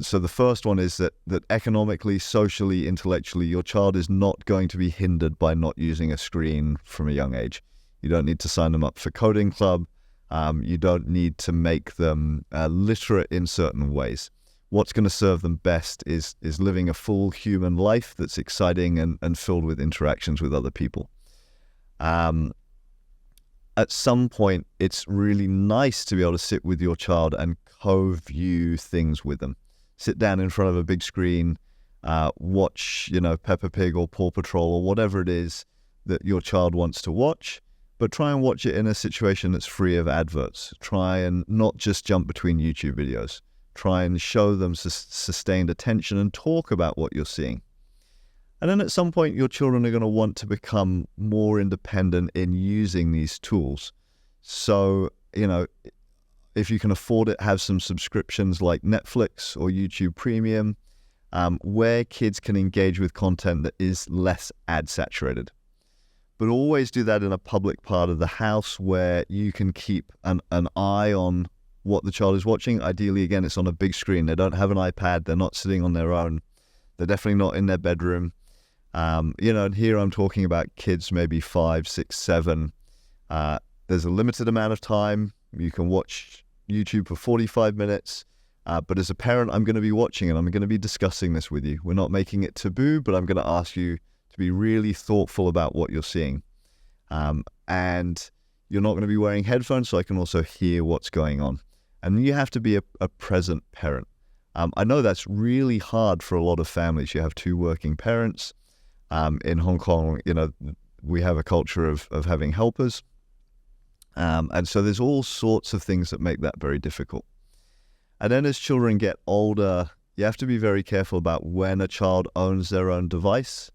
So the first one is that economically, socially, intellectually, your child is not going to be hindered by not using a screen from a young age. You don't need to sign them up for coding club. You don't need to make them literate in certain ways. What's going to serve them best is living a full human life that's exciting and filled with interactions with other people. At some point, it's really nice to be able to sit with your child and co-view things with them. Sit down in front of a big screen, watch, Peppa Pig or Paw Patrol or whatever it is that your child wants to watch, but try and watch it in a situation that's free of adverts. Try and not just jump between YouTube videos. Try and show them sustained attention and talk about what you're seeing. And then at some point, your children are going to want to become more independent in using these tools. So, if you can afford it, have some subscriptions like Netflix or YouTube Premium, where kids can engage with content that is less ad-saturated. But always do that in a public part of the house where you can keep an eye on what the child is watching. Ideally, again, it's on a big screen. They don't have an iPad. They're not sitting on their own. They're definitely not in their bedroom. And here I'm talking about kids maybe 5, 6, 7. There's a limited amount of time. You can watch YouTube for 45 minutes. But as a parent, I'm going to be watching and I'm going to be discussing this with you. We're not making it taboo, but I'm going to ask you to be really thoughtful about what you're seeing. And you're not going to be wearing headphones, so I can also hear what's going on. And you have to be a present parent. I know that's really hard for a lot of families. You have 2 working parents. In Hong Kong, we have a culture of having helpers. And so there's all sorts of things that make that very difficult. And then as children get older, you have to be very careful about when a child owns their own device.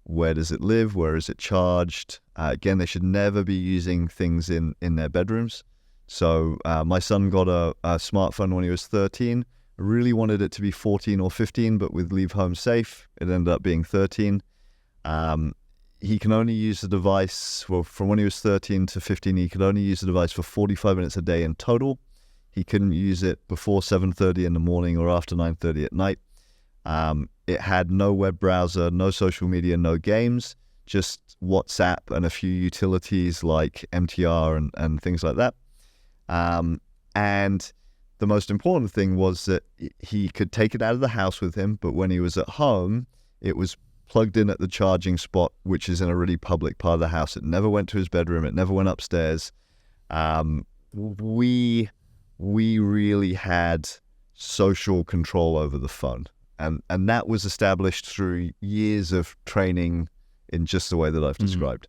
Where does it live? Where is it charged? Again, they should never be using things in their bedrooms. So my son got a smartphone when he was 13. I really wanted it to be 14 or 15, but with Leave Home Safe, it ended up being 13. He can only use the device, from when he was 13 to 15, he could only use the device for 45 minutes a day in total. He couldn't use it before 7:30 in the morning or after 9:30 at night. It had no web browser, no social media, no games, just WhatsApp and a few utilities like MTR and things like that. And the most important thing was that he could take it out of the house with him, but when he was at home, it was plugged in at the charging spot, which is in a really public part of the house. It never went to his bedroom. It never went upstairs. We really had social control over the phone. And that was established through years of training in just the way that I've described.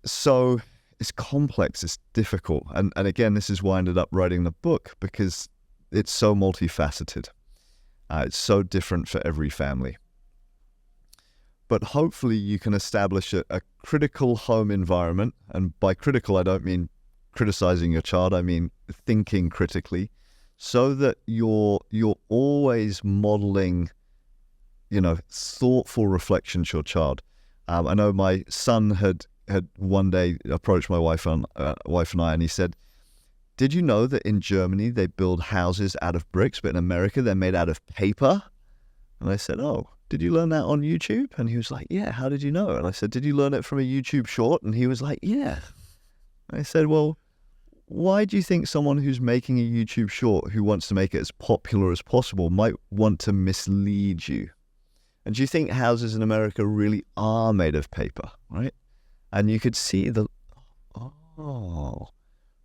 So it's complex, it's difficult. And again, this is why I ended up writing the book, because it's so multifaceted. It's so different for every family. But hopefully you can establish a critical home environment. And by critical, I don't mean criticizing your child. I mean thinking critically, so that you're always modeling, thoughtful reflection to your child. I know my son had one day approached my wife and I, and he said, "Did you know that in Germany they build houses out of bricks, but in America they're made out of paper?" And I said, "Oh, did you learn that on YouTube?" And he was like, "Yeah, how did you know?" And I said, "Did you learn it from a YouTube short?" And he was like, "Yeah." And I said, "Well, why do you think someone who's making a YouTube short, who wants to make it as popular as possible, might want to mislead you? And do you think houses in America really are made of paper, right?" And you could see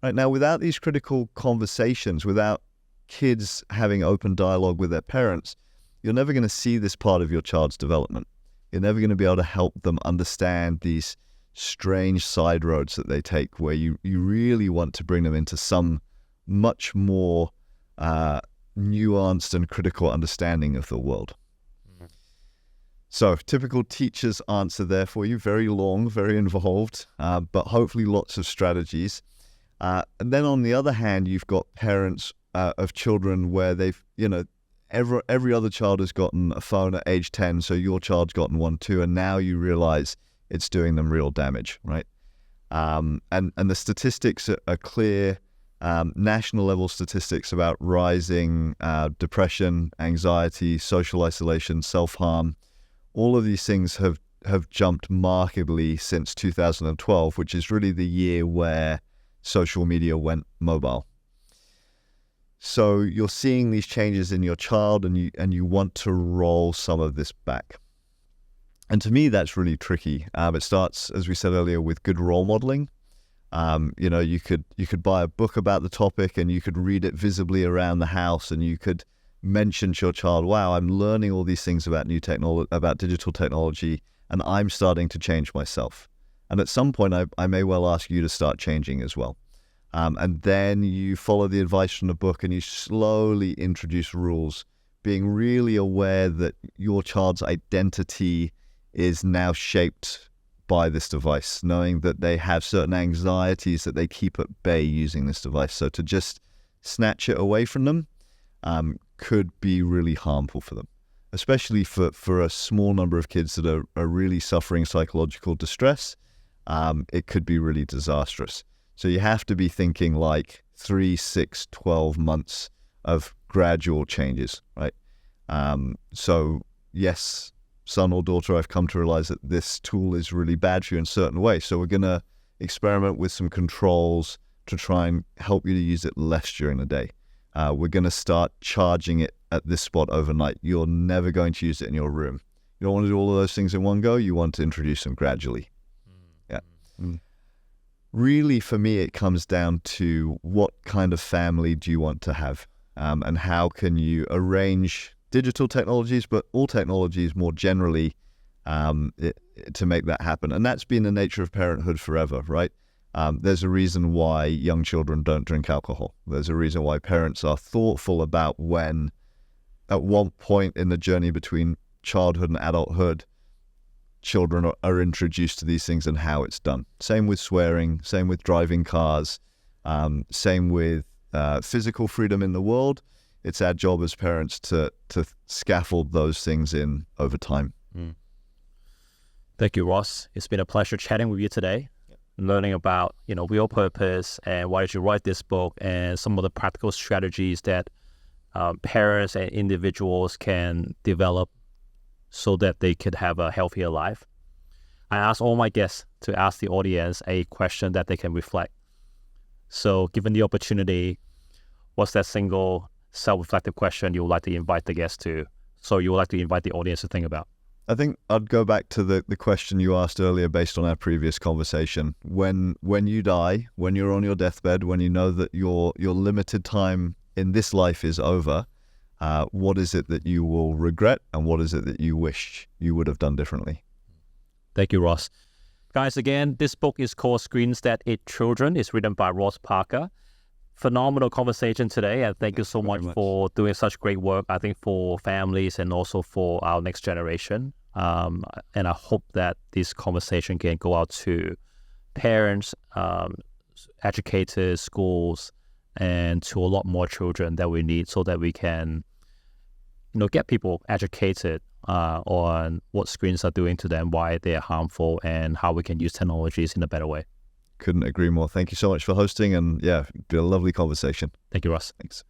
right now, without these critical conversations, without kids having open dialogue with their parents, you're never going to see this part of your child's development. You're never going to be able to help them understand these strange side roads that they take, where you really want to bring them into some much more nuanced and critical understanding of the world. So, typical teacher's answer there for you. Very long, very involved, but hopefully lots of strategies. And then on the other hand, you've got parents of children where they've, every other child has gotten a phone at age 10, so your child's gotten one too, and now you realize it's doing them real damage, right? And the statistics are clear. national level statistics about rising depression, anxiety, social isolation, self-harm. All of these things have jumped markedly since 2012, which is really the year where social media went mobile. So you're seeing these changes in your child, and you want to roll some of this back. And to me, that's really tricky. It starts, as we said earlier, with good role modeling. You could buy a book about the topic, and you could read it visibly around the house, and you could mention to your child, wow, I'm learning all these things about about digital technology, and I'm starting to change myself. And at some point, I may well ask you to start changing as well. And then you follow the advice from the book, and you slowly introduce rules, being really aware that your child's identity is now shaped by this device, knowing that they have certain anxieties that they keep at bay using this device. So to just snatch it away from them could be really harmful for them, especially for a small number of kids that are really suffering psychological distress. It could be really disastrous. So you have to be thinking like 3, 6, 12 months of gradual changes, right? So yes, son or daughter, I've come to realize that this tool is really bad for you in a certain way. So we're going to experiment with some controls to try and help you to use it less during the day. We're going to start charging it at this spot overnight. You're never going to use it in your room. You don't want to do all of those things in one go. You want to introduce them gradually. Yeah. Really, for me, it comes down to what kind of family do you want to have, and how can you arrange digital technologies, but all technologies more generally, to make that happen. And that's been the nature of parenthood forever, right? There's a reason why young children don't drink alcohol. There's a reason why parents are thoughtful about when, at one point in the journey between childhood and adulthood, children are introduced to these things and how it's done. Same with swearing, same with driving cars, same with physical freedom in the world. It's our job as parents to scaffold those things in over time. Thank you, Ross. It's been a pleasure chatting with you today, learning about real purpose and why did you write this book, and some of the practical strategies that parents and individuals can develop so that they could have a healthier life. I ask all my guests to ask the audience a question that they can reflect. So given the opportunity, what's that single self-reflective question you would like to invite the guests to, so you would like to invite the audience to think about? I think I'd go back to the question you asked earlier based on our previous conversation. When you die, when you're on your deathbed, when you know that your limited time in this life is over, what is it that you will regret, and what is it that you wish you would have done differently? Thank you, Ross. Guys, again, this book is called Screens That Eat Children. It's written by Ross Parker. Phenomenal conversation today, and thank you so much for doing such great work, I think, for families and also for our next generation. And I hope that this conversation can go out to parents, educators, schools, and to a lot more children that we need, so that we can get people educated on what screens are doing to them, why they are harmful, and how we can use technologies in a better way. Couldn't agree more. Thank you so much for hosting, and yeah, it's been a lovely conversation. Thank you, Russ. Thanks.